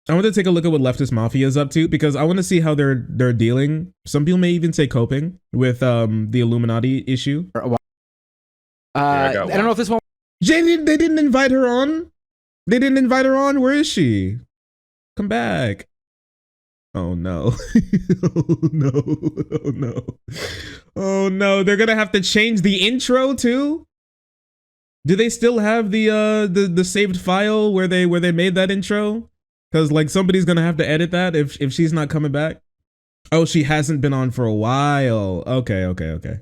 I want to take a look at what Leftist Mafia is up to because I want to see how they're dealing. Some people may even say coping with the Illuminati issue. I don't know if this one. Jay, they didn't invite her on. They didn't invite her on. Where is she? Come back. Oh no. Oh no. Oh no. Oh no. They're gonna have to change the intro too. Do they still have the saved file where they made that intro? Because like somebody's gonna have to edit that if she's not coming back. Oh, she hasn't been on for a while. Okay.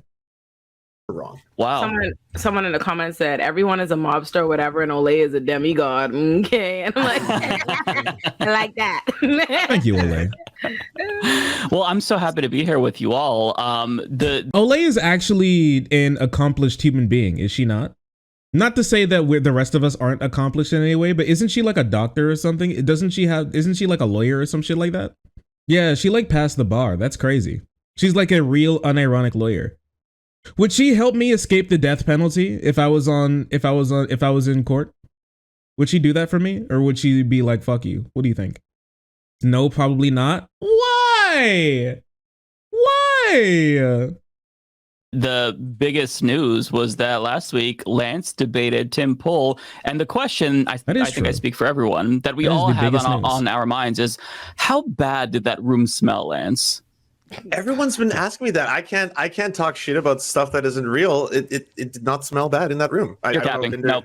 Wrong. Wow. Someone in the comments said everyone is a mobster or whatever, and Olay is a demigod. Okay, and I'm like, I like that. Thank you, Olay. Well, I'm so happy to be here with you all. Olay is actually an accomplished human being, is she not? Not to say that the rest of us aren't accomplished in any way, but isn't she like a doctor or something? Isn't she like a lawyer or some shit like that? Yeah, she like passed the bar. That's crazy. She's like a real unironic lawyer. Would she help me escape the death penalty if I was in court? Would she do that for me? Or would she be like, fuck you? What do you think? No, probably not. Why? Why? The biggest news was that last week Lance debated Tim Pool, and the question I think I speak for everyone that we all have on our minds is, how bad did that room smell, Lance? Everyone's been asking me that. I can't talk shit about stuff that isn't real. It did not smell bad in that room. You're capping. No.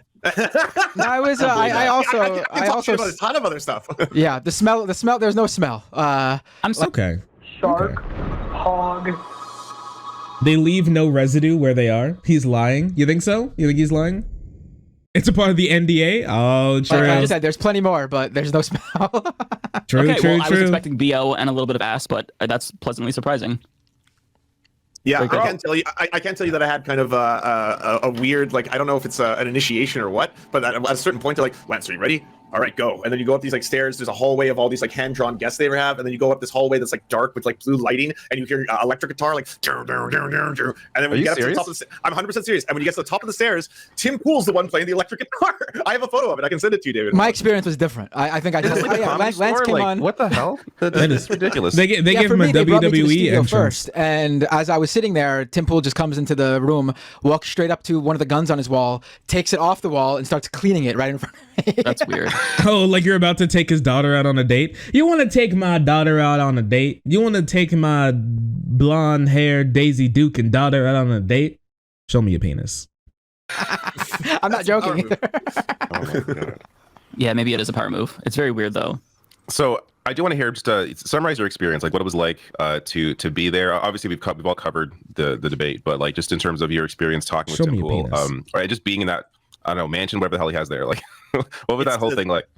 No, I was. I also about a ton of other stuff. Yeah, the smell. There's no smell. I'm so okay. Shark, hog. They leave no residue where they are. He's lying. You think so? You think he's lying? It's a part of the NDA. Oh, true. Like I said, there's plenty more, but there's no smell. True. I was expecting BO and a little bit of ass, but that's pleasantly surprising. Yeah, I can't tell you. I can't tell you that I had kind of a weird, like, I don't know if it's an initiation or what, but at a certain point, they're like, Lance, are you ready? All right, go. And then you go up these like stairs. There's a hallway of all these like hand-drawn guests they ever have, and then you go up this hallway that's like dark with like blue lighting, and you hear electric guitar like, and then when you get up to the top of the stairs, I'm 100% serious. And when you get to the top of the stairs, Tim Pool's the one playing the electric guitar. I have a photo of it. I can send it to you, David. My experience was different. I think I just Lance came on. What the hell? That is ridiculous. They gave him a WWE entrance first, and as I was sitting there, Tim Pool just comes into the room, walks straight up to one of the guns on his wall, takes it off the wall, and starts cleaning it right in front of me. That's weird. Oh, like you're about to take his daughter out on a date? You want to take my daughter out on a date? You want to take my blonde-haired Daisy Duke and daughter out on a date? Show me your penis. I'm not joking either. Oh my God. Yeah, maybe it is a power move. It's very weird though. So I do want to hear just summarize your experience, like what it was like to be there. Obviously, we've all covered the debate, but like just in terms of your experience talking with Tim Pool, right, just being in that, I don't know, mansion, whatever the hell he has there. Like, what was that whole thing like?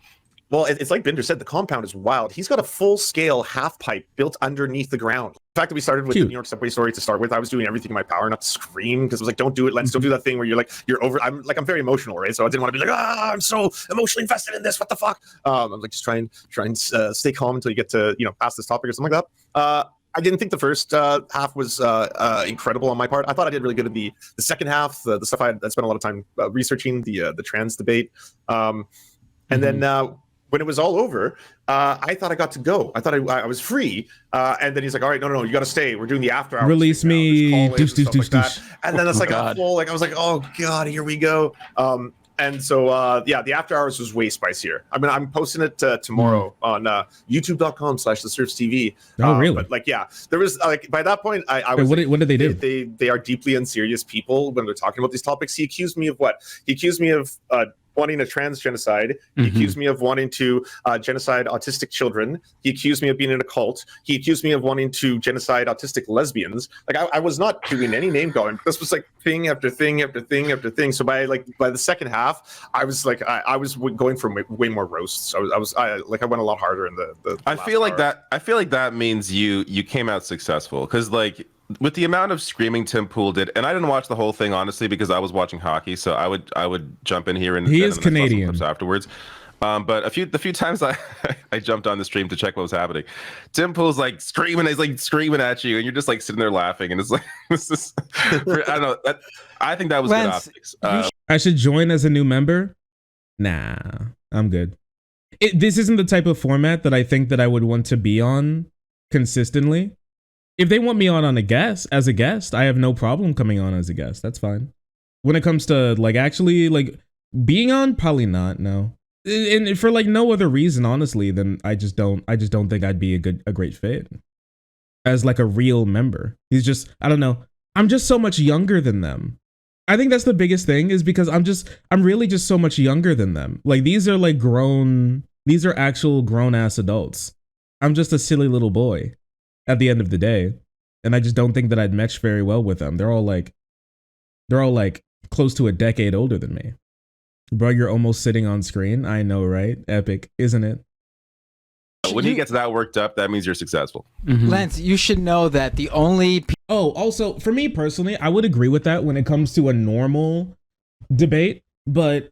Well, it's like Binder said, the compound is wild. He's got a full-scale half pipe built underneath the ground. The fact that we started with the New York subway story to start with, I was doing everything in my power not to scream, because I was like, don't do it, Lance. Don't do that thing where you're over. I'm very emotional, right? So I didn't want to be like, I'm so emotionally invested in this. What the fuck? I'm like, just try and stay calm until you get to past this topic or something like that. I didn't think the first half was incredible on my part. I thought I did really good at the second half, the stuff I spent a lot of time researching, the trans debate, and then. When it was all over, I thought I got to go. I thought I was free. And then he's like, all right, no, you got to stay. We're doing the after hours. Release me. Deuce. And then it's like, I was like, oh God, here we go. And so, the after hours was way spicier. I mean, I'm posting it tomorrow on youtube.com/the-Serfs-TV. Oh, really? But like, yeah, there was like, by that point, I was. What did they do? They are deeply unserious people when they're talking about these topics. He accused me of what? He accused me of wanting a trans genocide. He accused me of wanting to genocide autistic children. He accused me of being in a cult. He accused me of wanting to genocide autistic lesbians. Like I was not doing any name calling. This was like thing after thing after thing after thing. So by the second half, I was like I was going for way more roasts. I went a lot harder in the I feel like that means you came out successful, because like with the amount of screaming Tim Pool did, and I didn't watch the whole thing honestly because I was watching hockey, so I would jump in here and he is Canadian afterwards. But a few times I jumped on the stream to check what was happening. Tim Pool's like screaming, he's like screaming at you, and you're just like sitting there laughing, and it's like this is I don't know. I think that was Lance, good optics. I should join as a new member. Nah, I'm good. this isn't the type of format that I think that I would want to be on consistently. If they want me on as a guest, I have no problem coming on as a guest. That's fine. When it comes to like actually like being on, probably not. No, and for like no other reason, honestly, than I just don't think I'd be a great fit as like a real member. He's just, I don't know. I'm just so much younger than them. I think that's the biggest thing, is because I'm really just so much younger than them. Like these are actual grown ass adults. I'm just a silly little boy at the end of the day. And I just don't think that I'd mesh very well with them. They're all like close to a decade older than me. Bro, you're almost sitting on screen. I know, right? Epic, isn't it? When he gets that worked up, that means you're successful. Mm-hmm. Lance, you should know that the only... also, for me personally, I would agree with that when it comes to a normal debate, but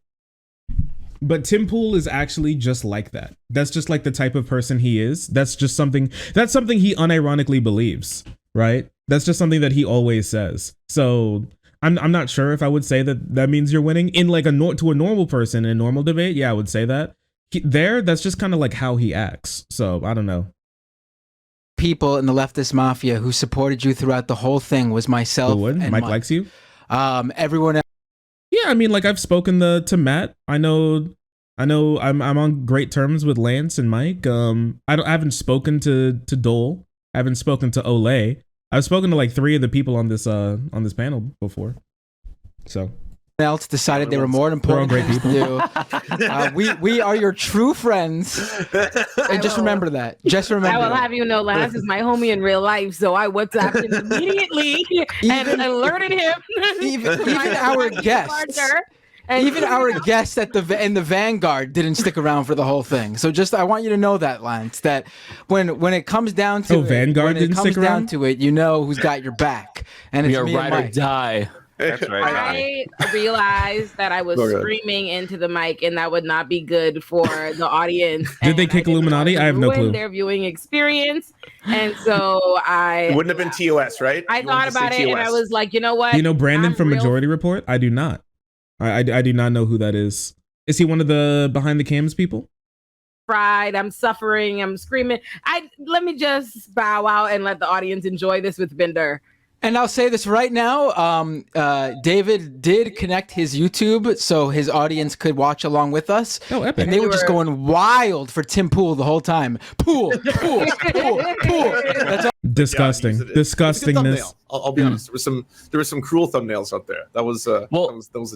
Tim Pool is actually just like that. That's just like the type of person he is. That's something he unironically believes, right? That's just something that he always says. So I'm not sure if I would say that means you're winning in like to a normal person in a normal debate. Yeah, I would say that. That's just kind of like how he acts. So I don't know. People in the Leftist Mafia who supported you throughout the whole thing was myself and Mike likes you. Everyone else. Yeah, I mean, like I've spoken to Matt. I know I'm on great terms with Lance and Mike. I haven't spoken to Dole. I haven't spoken to Olay. I've spoken to like 3 of the people on this panel before. So else decided they were more important great people. We are your true friends. And just remember that. Just remember I will that. have you know, Lance is my homie in real life, so I WhatsApped him immediately and alerted him. Even our guests. Even our guests in the Vanguard didn't stick around for the whole thing. So I want you to know that, Lance, that when it comes down to Vanguard didn't stick around? you know who's got your back. And it's me and Mike. Or die. That's right. I realized that I was screaming into the mic, and that would not be good for the audience. Did they kick Illuminati? I have no clue. Their viewing experience, and so it wouldn't have been TOS, right? I thought about it, and I was like, you know what? You know Brandon from Majority Report? I do not. I do not know who that is. Is he one of the behind the cams people? Fried. I'm suffering. I'm screaming. Let me just bow out and let the audience enjoy this with Bender. And I'll say this right now, David did connect his YouTube so his audience could watch along with us. Oh, epic. And they were just going wild for Tim Pool the whole time. Pool. That's all. Disgusting. Disgustingness. I'll be honest. There were some cruel thumbnails out there. That was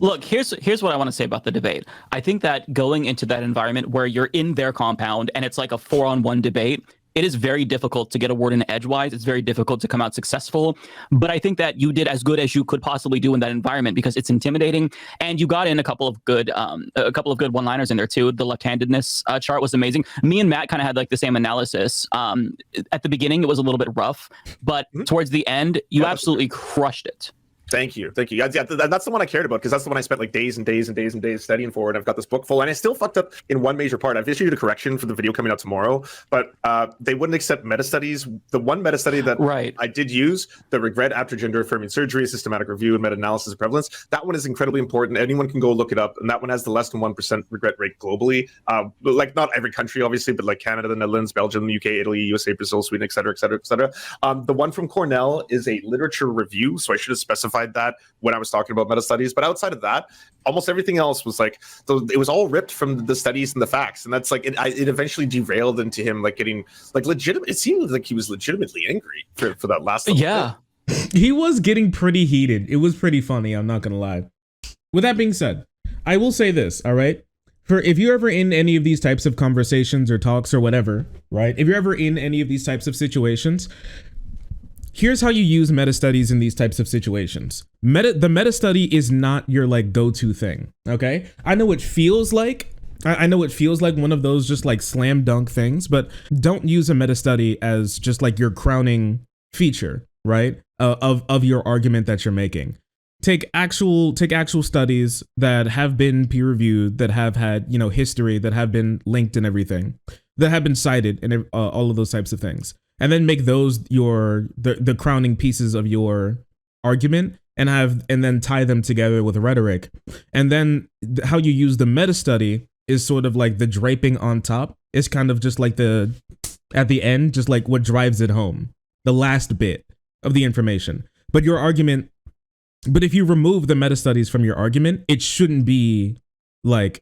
look, here's what I want to say about the debate. I think that going into that environment where you're in their compound and it's like a 4-on-1 debate, it is very difficult to get a word in edgewise. It's very difficult to come out successful. But I think that you did as good as you could possibly do in that environment because it's intimidating. And you got in a couple of good one-liners in there too. The left-handedness chart was amazing. Me and Matt kind of had like the same analysis. At the beginning, it was a little bit rough, but towards the end, you absolutely crushed it. Thank you. Yeah, that's the one I cared about because that's the one I spent like days and days and days and days studying for, and I've got this book full, and I still fucked up in one major part. I've issued a correction for the video coming out tomorrow, but they wouldn't accept meta studies. The one meta study that I did use, the regret after gender affirming surgery, a systematic review and meta-analysis of prevalence, that one is incredibly important. Anyone can go look it up, and that one has the less than 1% regret rate globally. Like not every country, obviously, but like Canada, the Netherlands, Belgium, the UK, Italy, USA, Brazil, Sweden, et cetera, et cetera, et cetera. The one from Cornell is a literature review, so I should have specified that when I was talking about meta studies. But outside of that, almost everything else was like it was all ripped from the studies and the facts, and that's like it eventually derailed into him like getting like legitimate. It seemed like he was legitimately angry for that last little bit. He was getting pretty heated. It was pretty funny, I'm not gonna lie. With that being said, I will say this, all right? For if you're ever in any of these types of conversations or talks or whatever, right? If you're ever in any of these types of situations, here's how you use meta studies in these types of situations. The meta study is not your like go-to thing, okay? I know it feels like one of those just like slam dunk things, but don't use a meta study as just like your crowning feature, right? Of your argument that you're making. Take actual studies that have been peer reviewed, that have had, history, that have been linked and everything, that have been cited and all of those types of things. And then make those the crowning pieces of your argument and then tie them together with rhetoric. And then how you use the meta study is sort of like the draping on top. It's kind of just like at the end, just like what drives it home, the last bit of the information. But if you remove the meta studies from your argument, it shouldn't be like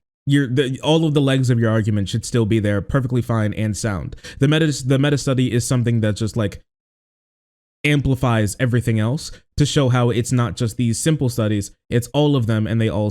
all of the legs of your argument should still be there, perfectly fine and sound. The meta study is something that just like amplifies everything else to show how it's not just these simple studies, it's all of them, and they all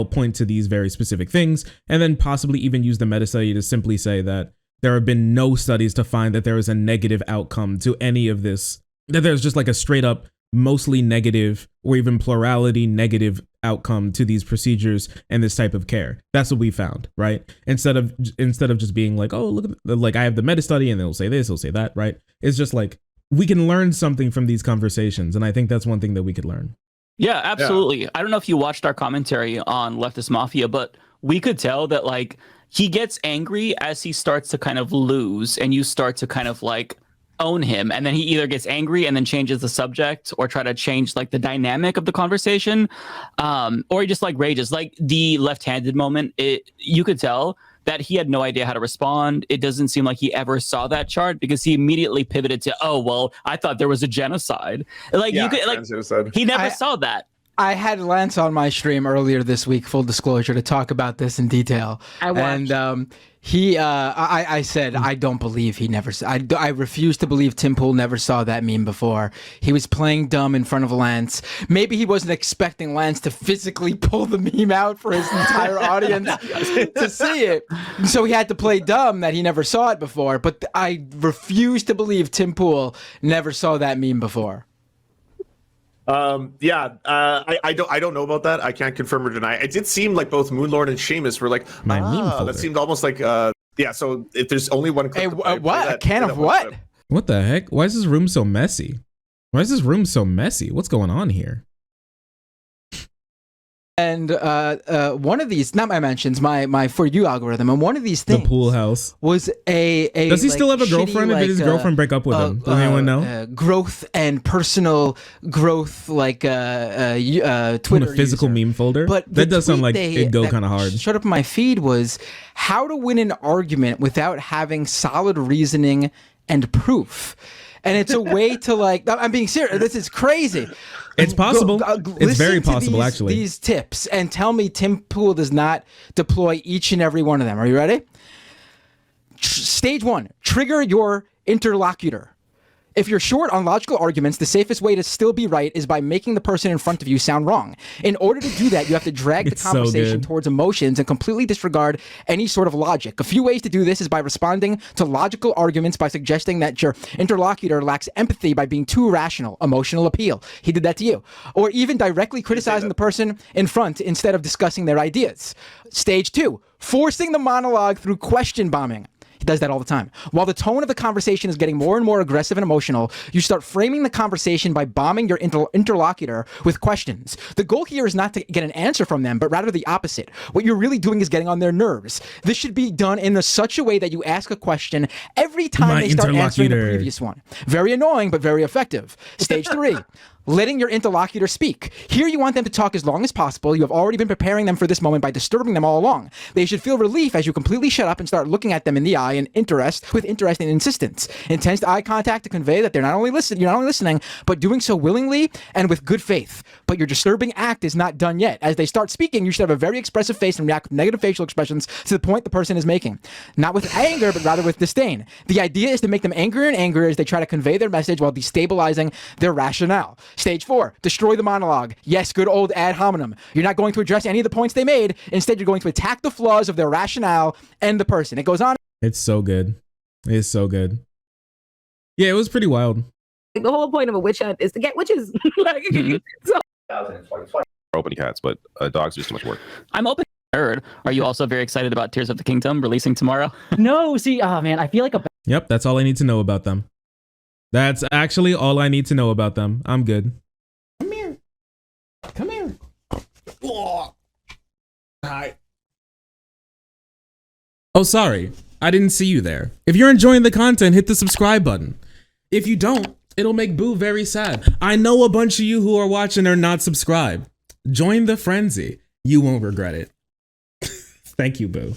point to these very specific things, and then possibly even use the meta study to simply say that there have been no studies to find that there is a negative outcome to any of this, that there's just like a straight up mostly negative or even plurality negative outcome to these procedures and this type of care. That's what we found, right? Instead of just being like, oh, look, like I have the meta study and they'll say this, they'll say that, right? It's just like we can learn something from these conversations, and I think that's one thing that we could learn. Yeah, absolutely. Yeah. I don't know if you watched our commentary on Leftist Mafia, but we could tell that like he gets angry as he starts to kind of lose, and you start to kind of like own him, and then he either gets angry and then changes the subject, or try to change like the dynamic of the conversation, or he just like rages. Like the left-handed moment, you could tell that he had no idea how to respond. It doesn't seem like he ever saw that chart, because he immediately pivoted to, oh well, I thought there was a genocide. Like you could like he never saw that. I had Lance on my stream earlier this week, full disclosure, to talk about this in detail. I watched. And I said, I don't believe he never saw. I refuse to believe Tim Pool never saw that meme before. He was playing dumb in front of Lance. Maybe he wasn't expecting Lance to physically pull the meme out for his entire audience to see it. So he had to play dumb that he never saw it before. But I refuse to believe Tim Pool never saw that meme before. I don't know about that. I can't confirm or deny. It did seem like both Moonlord and Seamus were like, that seemed almost like, so if there's only one clip. Hey, what? A can of what? What the heck? Why is this room so messy? What's going on here? And one of these, not my mentions, my For You algorithm, and one of these things, the Pool House, was a does he like still have a girlfriend, or did his girlfriend break up with him? Does anyone know? Growth and personal growth, like Twitter physical user. Meme folder. But that does sound like it'd go kind of hard. Showed up in my feed was how to win an argument without having solid reasoning and proof. And it's a way to like, I'm being serious. This is crazy. It's possible. It's very possible, actually. These tips, and tell me Tim Pool does not deploy each and every one of them. Are you ready? Stage 1, trigger your interlocutor. If you're short on logical arguments, the safest way to still be right is by making the person in front of you sound wrong. In order to do that, you have to drag the conversation towards emotions and completely disregard any sort of logic. A few ways to do this is by responding to logical arguments by suggesting that your interlocutor lacks empathy by being too rational, emotional appeal. He did that to you. Or even directly criticizing the person in front instead of discussing their ideas. Stage 2, forcing the monologue through question bombing. He does that all the time. While the tone of the conversation is getting more and more aggressive and emotional, you start framing the conversation by bombing your interlocutor with questions. The goal here is not to get an answer from them, but rather the opposite. What you're really doing is getting on their nerves. This should be done in such a way that you ask a question every time they start answering the previous one. Very annoying, but very effective. Stage 3. Letting your interlocutor speak. Here you want them to talk as long as possible. You have already been preparing them for this moment by disturbing them all along. They should feel relief as you completely shut up and start looking at them in the eye with interest and insistence. Intense eye contact to convey that you're not only listening, but doing so willingly and with good faith. But your disturbing act is not done yet. As they start speaking, you should have a very expressive face and react with negative facial expressions to the point the person is making. Not with anger, but rather with disdain. The idea is to make them angrier and angrier as they try to convey their message while destabilizing their rationale. Stage 4, destroy the monologue. Yes, good old ad hominem. You're not going to address any of the points they made. Instead, you're going to attack the flaws of their rationale and the person. It goes on. It's so good. It's so good. Yeah, it was pretty wild. The whole point of a witch hunt is to get witches. Open cats, but dogs are just too much work. I'm open. Nerd. Are you also very excited about Tears of the Kingdom releasing tomorrow? No, see, oh man, I feel like Yep, that's all I need to know about them. That's actually all I need to know about them. I'm good. Come here. Come here. Oh. Hi. Oh, sorry. I didn't see you there. If you're enjoying the content, hit the subscribe button. If you don't, it'll make Boo very sad. I know a bunch of you who are watching are not subscribed. Join the frenzy. You won't regret it. Thank you, Boo.